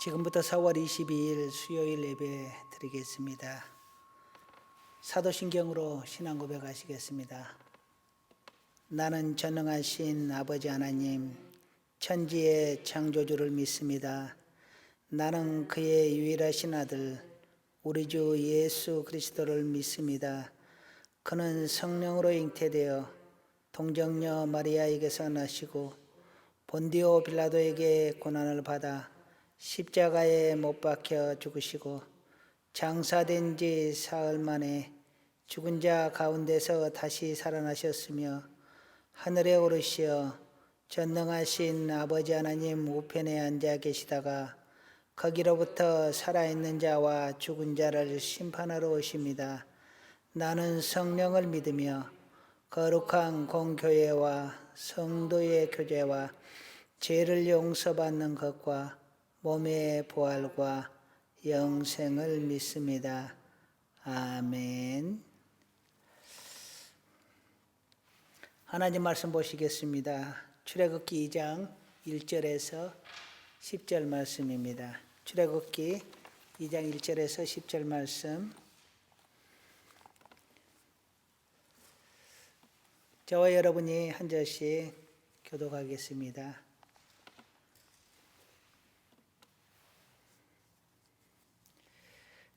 지금부터 4월 22일 수요일 예배 드리겠습니다. 사도신경으로 신앙 고백하시겠습니다. 나는 전능하신 아버지 하나님, 천지의 창조주를 믿습니다. 나는 그의 유일하신 아들, 우리 주 예수 그리스도를 믿습니다. 그는 성령으로 잉태되어 동정녀 마리아에게서 나시고 본디오 빌라도에게 고난을 받아 십자가에 못 박혀 죽으시고 장사된 지 사흘 만에 죽은 자 가운데서 다시 살아나셨으며 하늘에 오르시어 전능하신 아버지 하나님 우편에 앉아 계시다가 거기로부터 살아있는 자와 죽은 자를 심판하러 오십니다. 나는 성령을 믿으며 거룩한 공교회와 성도의 교제와 죄를 용서받는 것과 몸의 부활과 영생을 믿습니다. 아멘. 하나님 말씀 보시겠습니다. 출애굽기 2장 1절에서 10절 말씀입니다. 출애굽기 2장 1절에서 10절 말씀. 저와 여러분이 한 절씩 교독하겠습니다.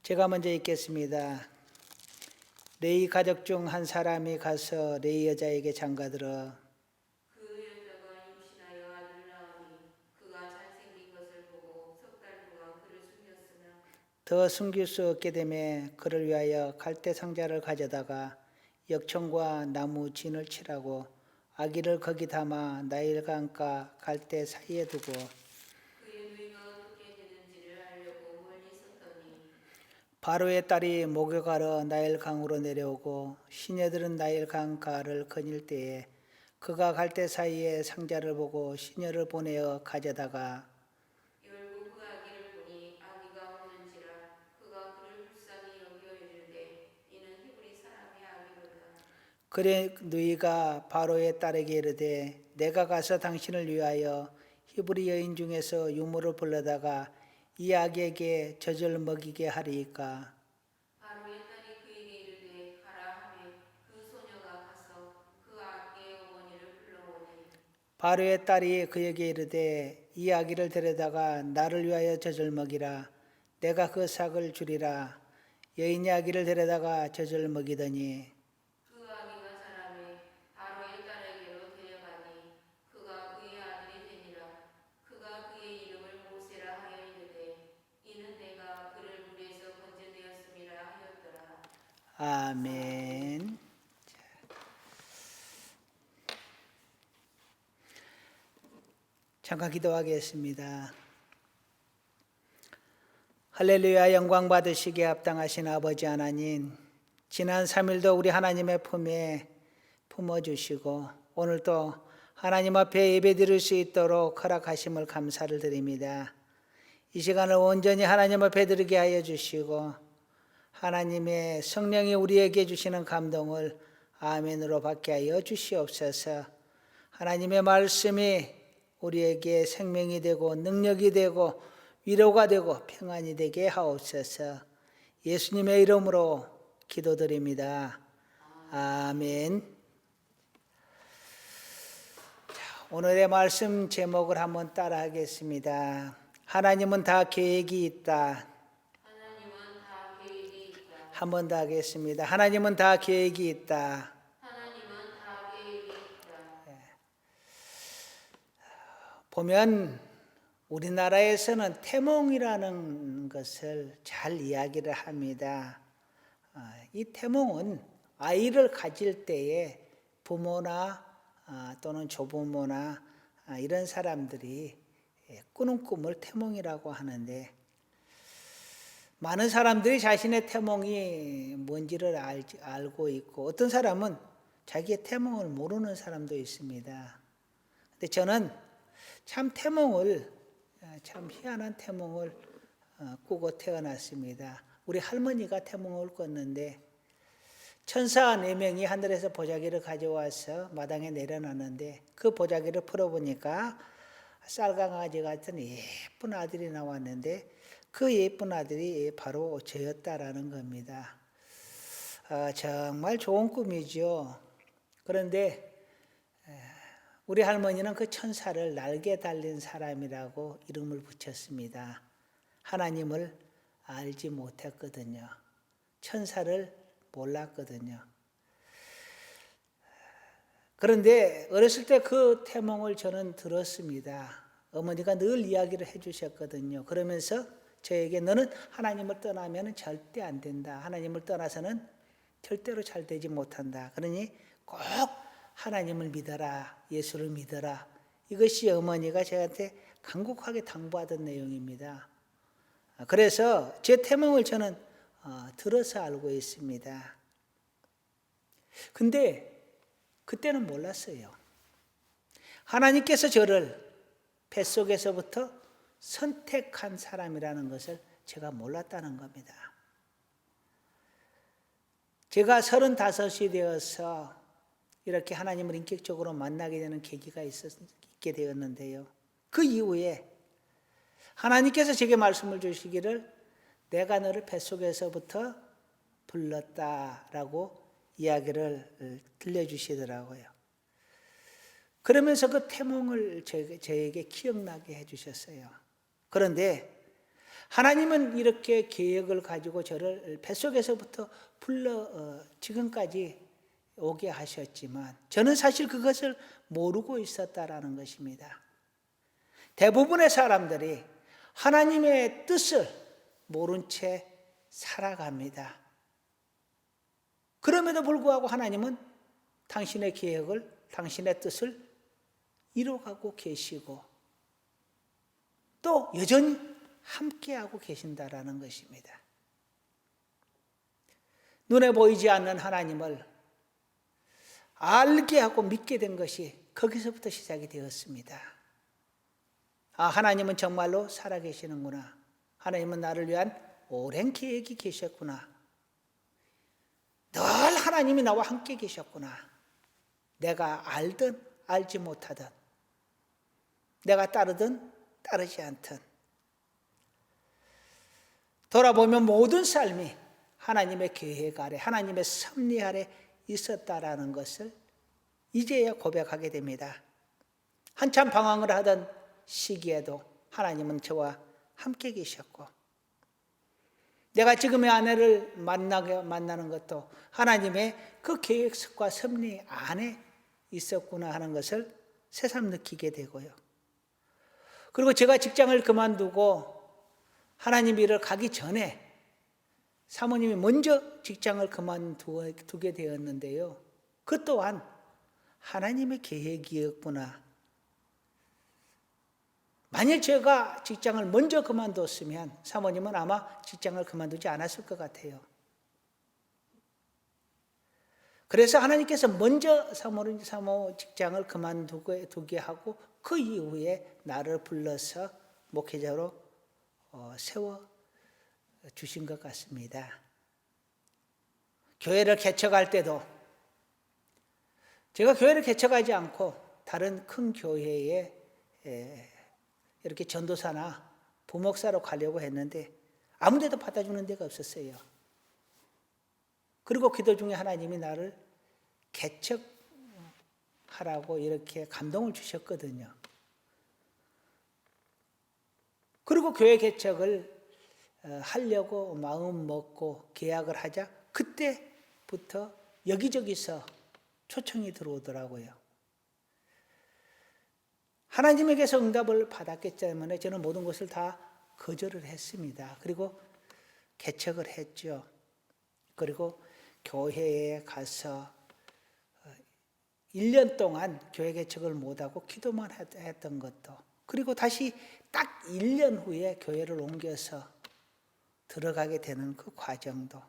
제가 먼저 읽겠습니다. 레위 가족 중 한 사람이 가서 레위 여자에게 장가들어 그 여자가 임신하여 아들을 낳으니 그가 잘생긴 것을 보고 석 달 동안 그를 숨겼으나 더 숨길 수 없게 되매 그를 위하여 갈대 상자를 가져다가 역청과 나무 진을 칠하고 아기를 거기 담아 나일강가 갈대 사이에 두고 그의 누이가 어떻게 되는지를 알려고 멀리 섰더니 바로의 딸이 목욕하러 나일강으로 내려오고 시녀들은 나일강가를 거닐 때에 그가 갈대 사이에 상자를 보고 시녀를 보내어 가져다가 열고 그 아기를 보니 아기가 없는지라 그가 그를 불쌍히 여겨 이르되 이는 히브리 사람의 아기로다. 그의 누이가 바로의 딸에게 이르되 내가 가서 당신을 위하여 히브리 여인 중에서 유모를 불러다가 이 아기에게 젖을 먹이게 하리이까. 바로의 딸이 그에게 이르되 가라 하매 그 소녀가 가서 그 아기의 어머니를 불러오니 바로의 딸이 그에게 이르되 이 아기를 데려다가 나를 위하여 젖을 먹이라. 내가 그 삭을 주리라. 여인이 아기를 데려다가 젖을 먹이더니 그 아기가 자라매 바로의 딸에게로 데려가니 그가 그의 아들이 되니라. 그가 그의 이름을 모세라 하여 이르되 이는 내가 그를 물에서 건져내었음이라 하였더라. 아멘. 잠깐 기도하겠습니다. 할렐루야. 영광 받으시기에 합당하신 아버지 하나님, 지난 3일도 우리 하나님의 품에 품어주시고 오늘도 하나님 앞에 예배드릴 수 있도록 허락하심을 감사를 드립니다. 이 시간을 온전히 하나님 앞에 드리게 하여 주시고 하나님의 성령이 우리에게 주시는 감동을 아멘으로 받게 하여 주시옵소서. 하나님의 말씀이 우리에게 생명이 되고 능력이 되고 위로가 되고 평안이 되게 하옵소서. 예수님의 이름으로 기도드립니다. 아멘. 오늘의 말씀 제목을 한번 따라하겠습니다. 하나님은 다 계획이 있다. 하나님은 다 계획이 있다. 한 번 더 하겠습니다. 하나님은 다 계획이 있다. 하나님은 다 계획이 있다. 보면 우리나라에서는 태몽이라는 것을 잘 이야기를 합니다. 이 태몽은 아이를 가질 때에 부모나 또는 조부모나 이런 사람들이 꾸는 꿈을 태몽이라고 하는데 많은 사람들이 자신의 태몽이 뭔지를 알고 있고 어떤 사람은 자기의 태몽을 모르는 사람도 있습니다. 근데 저는 참 희한한 태몽을 꾸고 태어났습니다. 우리 할머니가 태몽을 꿨는데 천사 4명이 하늘에서 보자기를 가져와서 마당에 내려놨는데 그 보자기를 풀어보니까 쌀강아지 같은 예쁜 아들이 나왔는데 그 예쁜 아들이 바로 저였다라는 겁니다. 정말 좋은 꿈이죠. 그런데 우리 할머니는 그 천사를 날개 달린 사람이라고 이름을 붙였습니다. 하나님을 알지 못했거든요. 천사를 몰랐거든요. 그런데 어렸을 때 그 태몽을 저는 들었습니다. 어머니가 늘 이야기를 해주셨거든요. 그러면서 저에게 너는 하나님을 떠나면 절대 안 된다. 하나님을 떠나서는 절대로 잘 되지 못한다. 그러니 꼭 하나님을 믿어라. 예수를 믿어라. 이것이 어머니가 저한테 간곡하게 당부하던 내용입니다. 그래서 제 태몽을 저는 들어서 알고 있습니다. 근데 그때는 몰랐어요. 하나님께서 저를 뱃속에서부터 선택한 사람이라는 것을 제가 몰랐다는 겁니다. 제가 35이 되어서 이렇게 하나님을 인격적으로 만나게 되는 계기가 있게 되었는데요. 그 이후에 하나님께서 제게 말씀을 주시기를 내가 너를 뱃속에서부터 불렀다라고 이야기를 들려주시더라고요. 그러면서 그 태몽을 저에게 기억나게 해주셨어요. 그런데 하나님은 이렇게 계획을 가지고 저를 뱃속에서부터 불러 지금까지 오게 하셨지만 저는 사실 그것을 모르고 있었다라는 것입니다. 대부분의 사람들이 하나님의 뜻을 모른 채 살아갑니다. 그럼에도 불구하고 하나님은 당신의 계획을, 당신의 뜻을 이루어가고 계시고 또 여전히 함께하고 계신다라는 것입니다. 눈에 보이지 않는 하나님을 알게 하고 믿게 된 것이 거기서부터 시작이 되었습니다. 하나님은 정말로 살아계시는구나. 하나님은 나를 위한 오랜 계획이 계셨구나. 늘 하나님이 나와 함께 계셨구나. 내가 알든 알지 못하든 내가 따르든 따르지 않든 돌아보면 모든 삶이 하나님의 계획 아래, 하나님의 섭리 아래 있었다라는 것을 이제야 고백하게 됩니다. 한참 방황을 하던 시기에도 하나님은 저와 함께 계셨고 내가 지금의 아내를 만나는 것도 하나님의 그 계획과 섭리 안에 있었구나 하는 것을 새삼 느끼게 되고요. 그리고 제가 직장을 그만두고 하나님 일을 가기 전에 사모님이 먼저 직장을 그만두게 되었는데요. 그 또한 하나님의 계획이었구나. 만일 제가 직장을 먼저 그만뒀으면 사모님은 아마 직장을 그만두지 않았을 것 같아요. 그래서 하나님께서 먼저 사모 직장을 그만두게 하고 그 이후에 나를 불러서 목회자로 세워 주신 것 같습니다. 교회를 개척할 때도 제가 교회를 개척하지 않고 다른 큰 교회에 이렇게 전도사나 부목사로 가려고 했는데 아무 데도 받아주는 데가 없었어요. 그리고 기도 중에 하나님이 나를 개척하라고 이렇게 감동을 주셨거든요. 그리고 교회 개척을 하려고 마음 먹고 계약을 하자 그때부터 여기저기서 초청이 들어오더라고요. 하나님에게서 응답을 받았기 때문에 저는 모든 것을 다 거절을 했습니다. 그리고 개척을 했죠. 그리고 교회에 가서 1년 동안 교회 개척을 못하고 기도만 했던 것도 그리고 다시 딱 1년 후에 교회를 옮겨서 들어가게 되는 그 과정도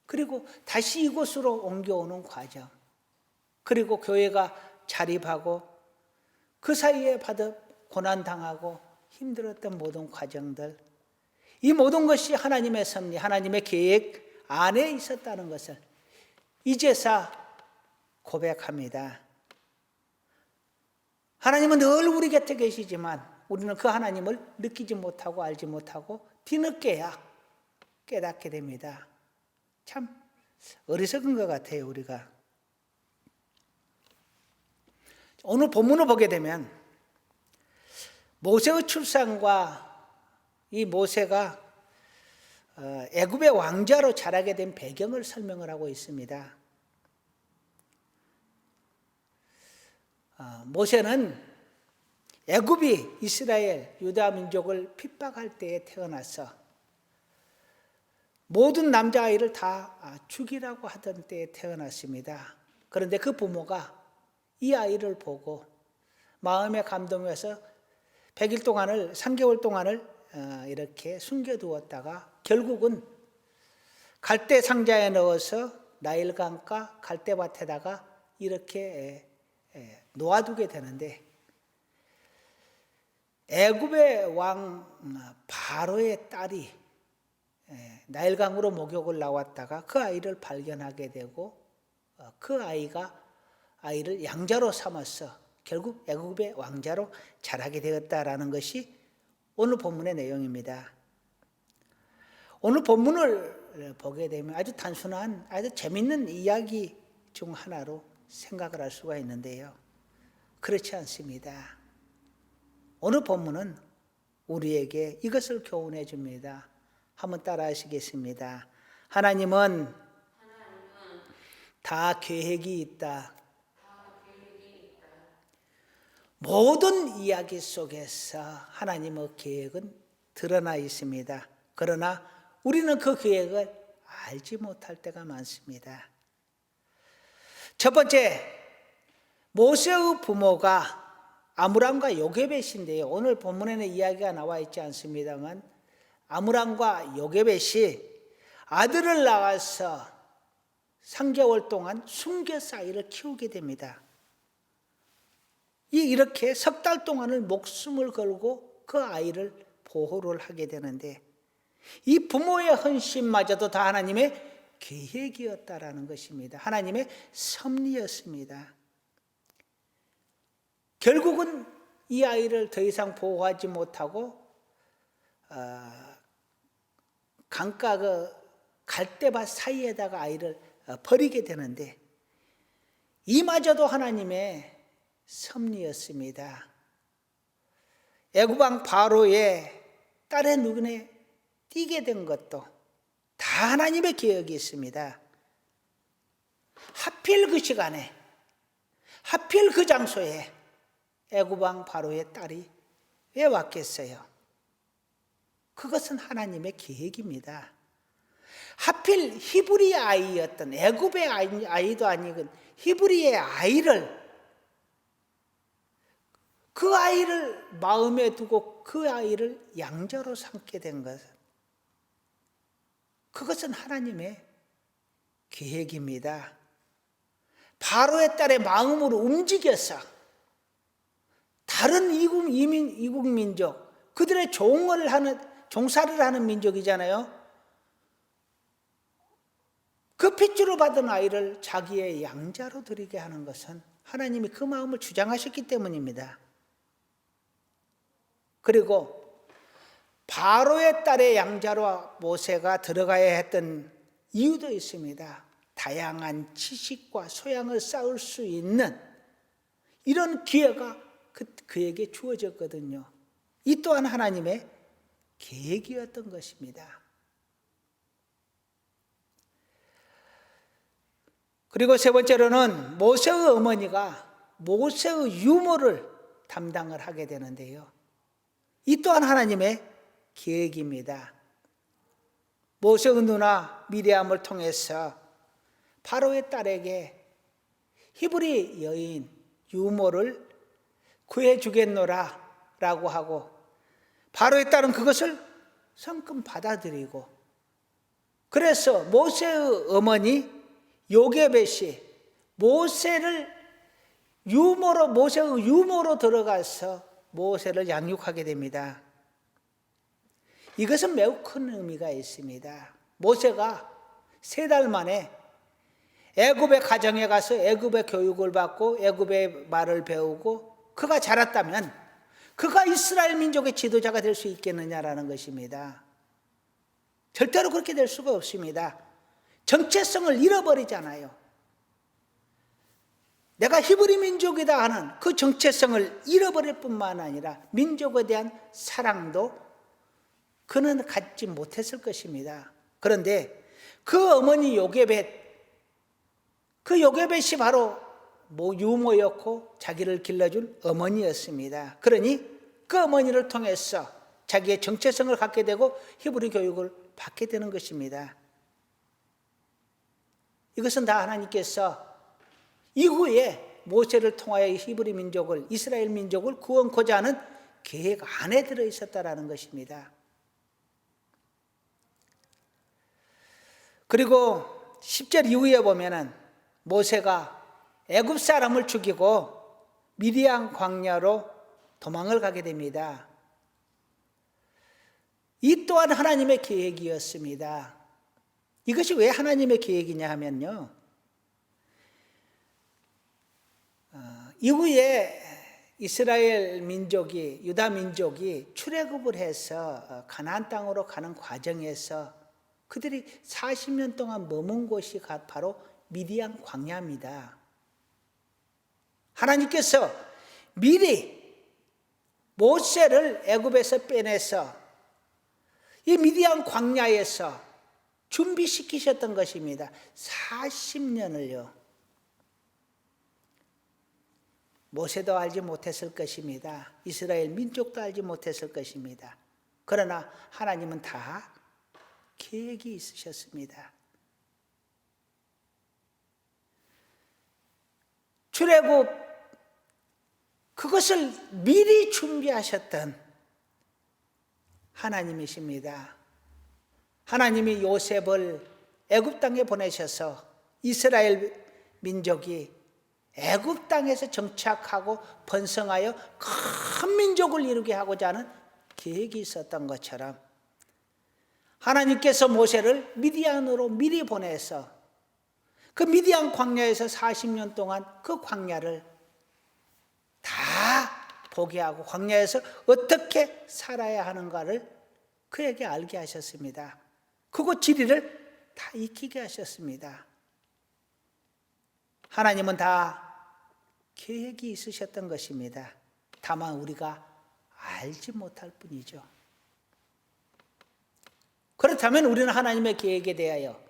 그리고 다시 이곳으로 옮겨오는 과정 그리고 교회가 자립하고 그 사이에 받아 고난당하고 힘들었던 모든 과정들 이 모든 것이 하나님의 섭리, 하나님의 계획 안에 있었다는 것을 이제서 고백합니다. 하나님은 늘 우리 곁에 계시지만 우리는 그 하나님을 느끼지 못하고 알지 못하고 뒤늦게야 깨닫게 됩니다. 참 어리석은 것 같아요, 우리가. 오늘 본문을 보게 되면 모세의 출산과 이 모세가 애굽의 왕자로 자라게 된 배경을 설명을 하고 있습니다. 모세는 애굽이 이스라엘 유다 민족을 핍박할 때에 태어나서 모든 남자아이를 다 죽이라고 하던 때에 태어났습니다. 그런데 그 부모가 이 아이를 보고 마음에 감동해서 100일 동안을 3개월 동안을 이렇게 숨겨두었다가 결국은 갈대 상자에 넣어서 나일강가 갈대밭에다가 이렇게 놓아두게 되는데, 애굽의 왕 바로의 딸이 나일강으로 목욕을 나왔다가 그 아이를 발견하게 되고 그 아이를 양자로 삼아서 결국 애굽의 왕자로 자라게 되었다라는 것이 오늘 본문의 내용입니다. 오늘 본문을 보게 되면 아주 단순한 아주 재밌는 이야기 중 하나로 생각을 할 수가 있는데요. 그렇지 않습니다. 오늘 본문은 우리에게 이것을 교훈해 줍니다. 한번 따라 하시겠습니다. 하나님은 다 계획이 있다. 모든 이야기 속에서 하나님의 계획은 드러나 있습니다. 그러나 우리는 그 계획을 알지 못할 때가 많습니다. 첫 번째, 모세의 부모가 아므람과 요게벳인데요. 오늘 본문에는 이야기가 나와 있지 않습니다만 아므람과 요게벳이 아들을 낳아서 3개월 동안 숨겨서 아이를 키우게 됩니다. 이렇게 석 달 동안을 목숨을 걸고 그 아이를 보호를 하게 되는데 이 부모의 헌신마저도 다 하나님의 계획이었다라는 것입니다. 하나님의 섭리였습니다. 결국은 이 아이를 더 이상 보호하지 못하고 강가 그 갈대밭 사이에다가 아이를 버리게 되는데 이마저도 하나님의 섭리였습니다. 애굽 왕 바로의 딸의 눈에 띄게 된 것도 다 하나님의 계획이 있습니다. 하필 그 시간에, 하필 그 장소에 애굽 왕 바로의 딸이 왜 왔겠어요? 그것은 하나님의 계획입니다. 하필 히브리 아이였던 애굽의 아이도 아니고 히브리의 아이를 그 아이를 마음에 두고 그 아이를 양자로 삼게 된 것은 그것은 하나님의 계획입니다. 바로의 딸의 마음으로 움직여서 다른 이국 민족, 그들의 종사를 하는 민족이잖아요. 그 핏줄을 받은 아이를 자기의 양자로 드리게 하는 것은 하나님이 그 마음을 주장하셨기 때문입니다. 그리고 바로의 딸의 양자로 모세가 들어가야 했던 이유도 있습니다. 다양한 지식과 소양을 쌓을 수 있는 이런 기회가 그에게 주어졌거든요. 이 또한 하나님의 계획이었던 것입니다. 그리고 세 번째로는 모세의 어머니가 모세의 유모를 담당을 하게 되는데요. 이 또한 하나님의 계획입니다. 모세의 누나 미리암을 통해서 바로의 딸에게 히브리 여인 유모를 구해주겠노라 라고 하고 바로의 딸은 그것을 성큼 받아들이고 그래서 모세의 어머니 요게벳이 모세의 유모로 들어가서 모세를 양육하게 됩니다. 이것은 매우 큰 의미가 있습니다. 모세가 3달 만에 애굽의 가정에 가서 애굽의 교육을 받고 애굽의 말을 배우고 그가 자랐다면 그가 이스라엘 민족의 지도자가 될 수 있겠느냐라는 것입니다. 절대로 그렇게 될 수가 없습니다. 정체성을 잃어버리잖아요. 내가 히브리 민족이다 하는 그 정체성을 잃어버릴 뿐만 아니라 민족에 대한 사랑도 그는 갖지 못했을 것입니다. 그런데 그 어머니 요게벳, 그 요게벳이 바로 유모였고 자기를 길러준 어머니였습니다. 그러니 그 어머니를 통해서 자기의 정체성을 갖게 되고 히브리 교육을 받게 되는 것입니다. 이것은 다 하나님께서 이후에 모세를 통하여 히브리 민족을, 이스라엘 민족을 구원코자 하는 계획 안에 들어있었다라는 것입니다. 그리고 10절 이후에 보면은 모세가 애굽 사람을 죽이고 미디안 광야로 도망을 가게 됩니다. 이 또한 하나님의 계획이었습니다. 이것이 왜 하나님의 계획이냐 하면요, 이후에 이스라엘 민족이, 유다 민족이 출애굽을 해서 가나안 땅으로 가는 과정에서 그들이 40년 동안 머문 곳이 바로 미디안 광야입니다. 하나님께서 미리 모세를 애굽에서 빼내서 이 미디안 광야에서 준비시키셨던 것입니다. 40년을요. 모세도 알지 못했을 것입니다. 이스라엘 민족도 알지 못했을 것입니다. 그러나 하나님은 다 계획이 있으셨습니다. 출애굽, 그것을 미리 준비하셨던 하나님이십니다. 하나님이 요셉을 애굽 땅에 보내셔서 이스라엘 민족이 애굽 땅에서 정착하고 번성하여 큰 민족을 이루게 하고자 하는 계획이 있었던 것처럼 하나님께서 모세를 미디안으로 미리 보내서 그 미디안 광야에서 40년 동안 그 광야를 다 보게 하고 광야에서 어떻게 살아야 하는가를 그에게 알게 하셨습니다. 그곳 지리를 다 익히게 하셨습니다. 하나님은 다 계획이 있으셨던 것입니다. 다만 우리가 알지 못할 뿐이죠. 그렇다면 우리는 하나님의 계획에 대하여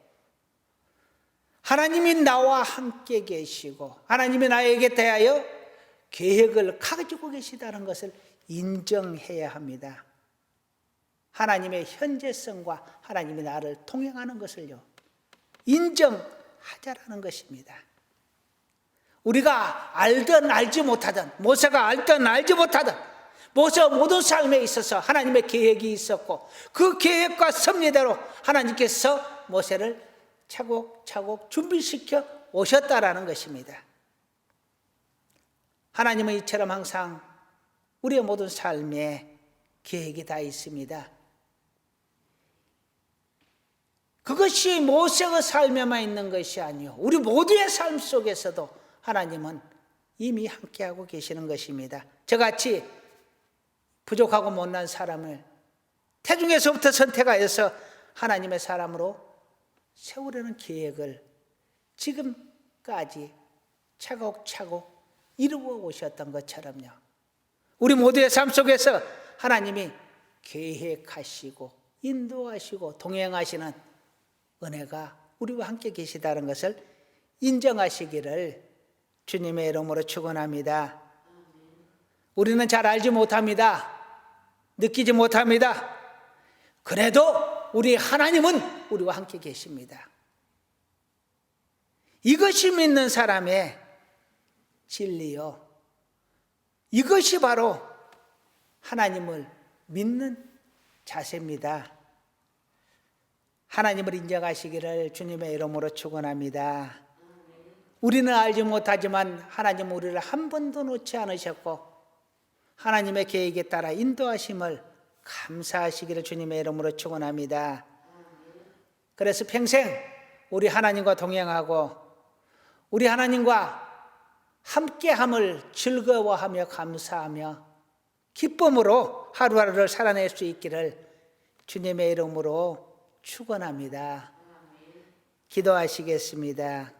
하나님이 나와 함께 계시고 하나님이 나에게 대하여 계획을 가지고 계시다는 것을 인정해야 합니다. 하나님의 현재성과 하나님이 나를 통행하는 것을요, 인정하자라는 것입니다. 우리가 알든 알지 못하든, 모세가 알든 알지 못하든 모세의 모든 삶에 있어서 하나님의 계획이 있었고 그 계획과 섭리대로 하나님께서 모세를 차곡차곡 준비시켜 오셨다라는 것입니다. 하나님은 이처럼 항상 우리의 모든 삶에 계획이 다 있습니다. 그것이 모세의 삶에만 있는 것이 아니요, 우리 모두의 삶 속에서도 하나님은 이미 함께하고 계시는 것입니다. 저같이 부족하고 못난 사람을 태중에서부터 선택하여서 하나님의 사람으로 세우려는 계획을 지금까지 차곡차곡 이루어 오셨던 것처럼요, 우리 모두의 삶 속에서 하나님이 계획하시고 인도하시고 동행하시는 은혜가 우리와 함께 계시다는 것을 인정하시기를 주님의 이름으로 축원합니다. 우리는 잘 알지 못합니다. 느끼지 못합니다. 그래도 우리 하나님은 우리와 함께 계십니다. 이것이 믿는 사람의 진리요, 이것이 바로 하나님을 믿는 자세입니다. 하나님을 인정하시기를 주님의 이름으로 축원합니다. 우리는 알지 못하지만 하나님은 우리를 한 번도 놓지 않으셨고 하나님의 계획에 따라 인도하심을 감사하시기를 주님의 이름으로 축원합니다. 그래서 평생 우리 하나님과 동행하고 우리 하나님과 함께함을 즐거워하며 감사하며 기쁨으로 하루하루를 살아낼 수 있기를 주님의 이름으로 축원합니다. 기도하시겠습니다.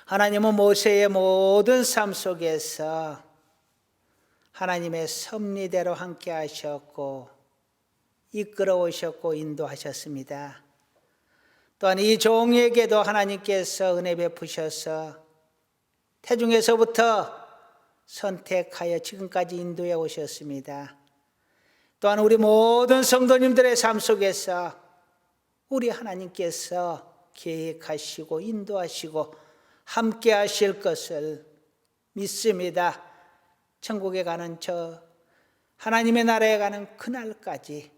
하나님은 모세의 모든 삶 속에서 하나님의 섭리대로 함께 하셨고 이끌어 오셨고 인도하셨습니다. 또한 이 종에게도 하나님께서 은혜 베푸셔서 태중에서부터 선택하여 지금까지 인도해 오셨습니다. 또한 우리 모든 성도님들의 삶 속에서 우리 하나님께서 계획하시고 인도하시고 함께 하실 것을 믿습니다. 천국에 가는 저 하나님의 나라에 가는 그날까지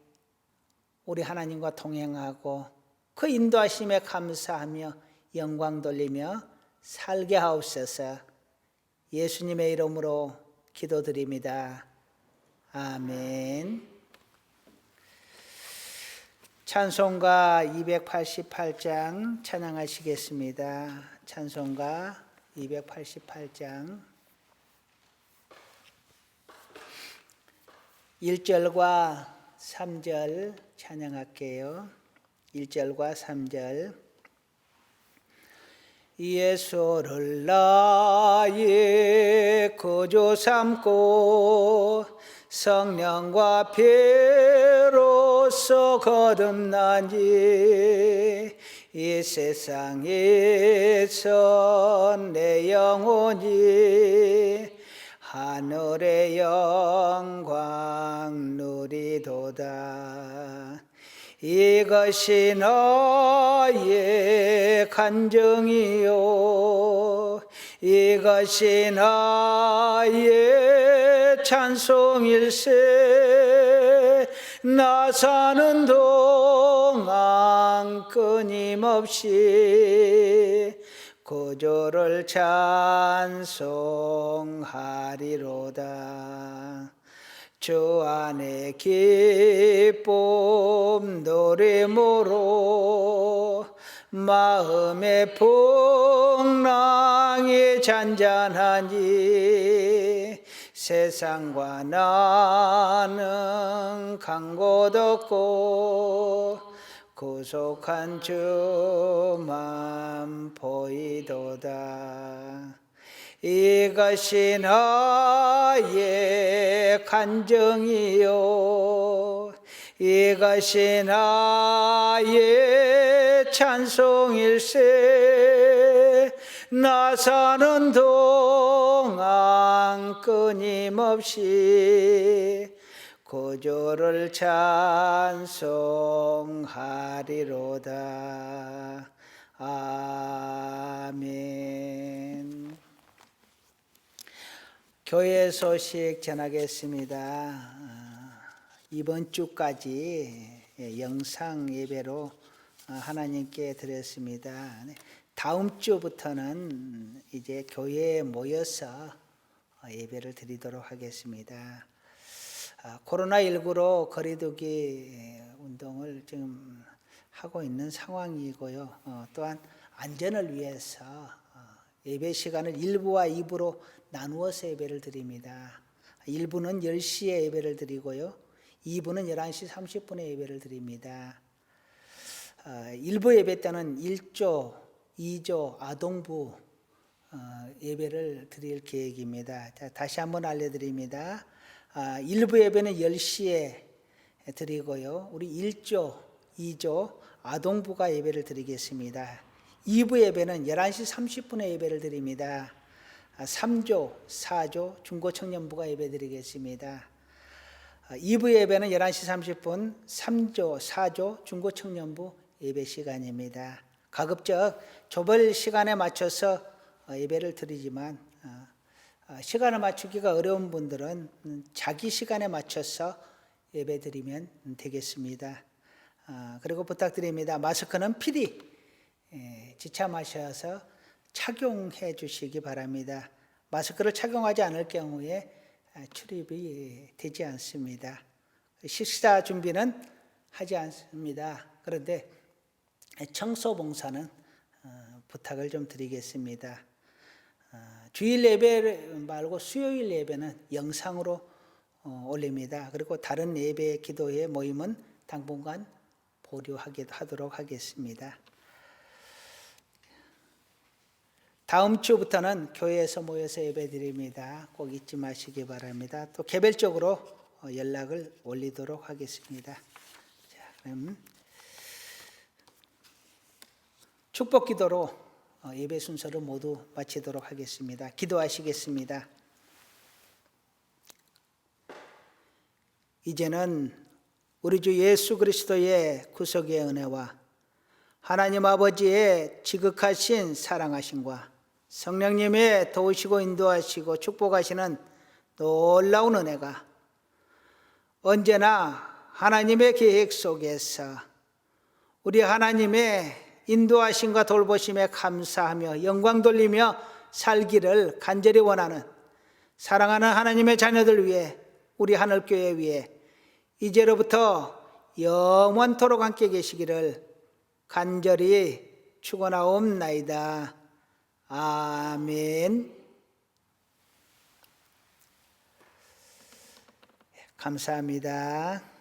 우리 하나님과 동행하고 그 인도하심에 감사하며 영광 돌리며 살게 하옵소서. 예수님의 이름으로 기도드립니다. 아멘. 찬송가 288장 찬양하시겠습니다. 찬송가 288장 1절과 3절 찬양할게요. 1절과 3절. 예수를 나의 구주 삼고 성령과 피로써 거듭나니 이 세상에서 내 영혼이 하늘의 영광 누리도다. 이것이 나의 간증이요 이것이 나의 찬송일세. 나 사는 동안 끊임없이 구주를 찬송하리로다. 주 안에 기쁨 노래모로 마음의 풍랑이 잔잔하니 세상과 나는 간 곳 없고 구속한 주만 보이도다. 이것이 나의 간증이요 이것이 나의 찬송일세. 나 사는 동안 끊임없이 구주를 찬송하리로다. 아멘. 교회 소식 전하겠습니다. 이번 주까지 영상 예배로 하나님께 드렸습니다. 다음 주부터는 이제 교회에 모여서 예배를 드리도록 하겠습니다. 코로나19로 거리두기 운동을 지금 하고 있는 상황이고요. 또한 안전을 위해서 예배 시간을 1부와 2부로 나누어서 예배를 드립니다. 1부는 10시에 예배를 드리고요. 2부는 11시 30분에 예배를 드립니다. 1부 예배 때는 1조, 2조 아동부 예배를 드릴 계획입니다. 자, 다시 한번 알려드립니다. 1부 예배는 10시에 드리고요. 우리 1조, 2조 아동부가 예배를 드리겠습니다. 2부 예배는 11시 30분에 예배를 드립니다. 3조, 4조 중고청년부가 예배 드리겠습니다. 2부 예배는 11시 30분 3조, 4조 중고청년부 예배 시간입니다. 가급적 조별 시간에 맞춰서 예배를 드리지만 시간을 맞추기가 어려운 분들은 자기 시간에 맞춰서 예배 드리면 되겠습니다. 그리고 부탁드립니다. 마스크는 필히 지참하셔서 착용해 주시기 바랍니다. 마스크를 착용하지 않을 경우에 출입이 되지 않습니다. 식사 준비는 하지 않습니다. 그런데 청소 봉사는 부탁을 좀 드리겠습니다. 주일 예배 말고 수요일 예배는 영상으로 올립니다. 그리고 다른 예배 기도회 모임은 당분간 보류하도록 하겠습니다. 다음 주부터는 교회에서 모여서 예배드립니다. 꼭 잊지 마시기 바랍니다. 또 개별적으로 연락을 올리도록 하겠습니다. 자, 그럼 축복 기도로 예배 순서를 모두 마치도록 하겠습니다. 기도하시겠습니다. 이제는 우리 주 예수 그리스도의 구속의 은혜와 하나님 아버지의 지극하신 사랑하심과 성령님의 도우시고 인도하시고 축복하시는 놀라운 은혜가 언제나 하나님의 계획 속에서 우리 하나님의 인도하심과 돌보심에 감사하며 영광 돌리며 살기를 간절히 원하는 사랑하는 하나님의 자녀들 위해 우리 하늘교회 위해 이제로부터 영원토록 함께 계시기를 간절히 축원하옵나이다. 아멘. 감사합니다.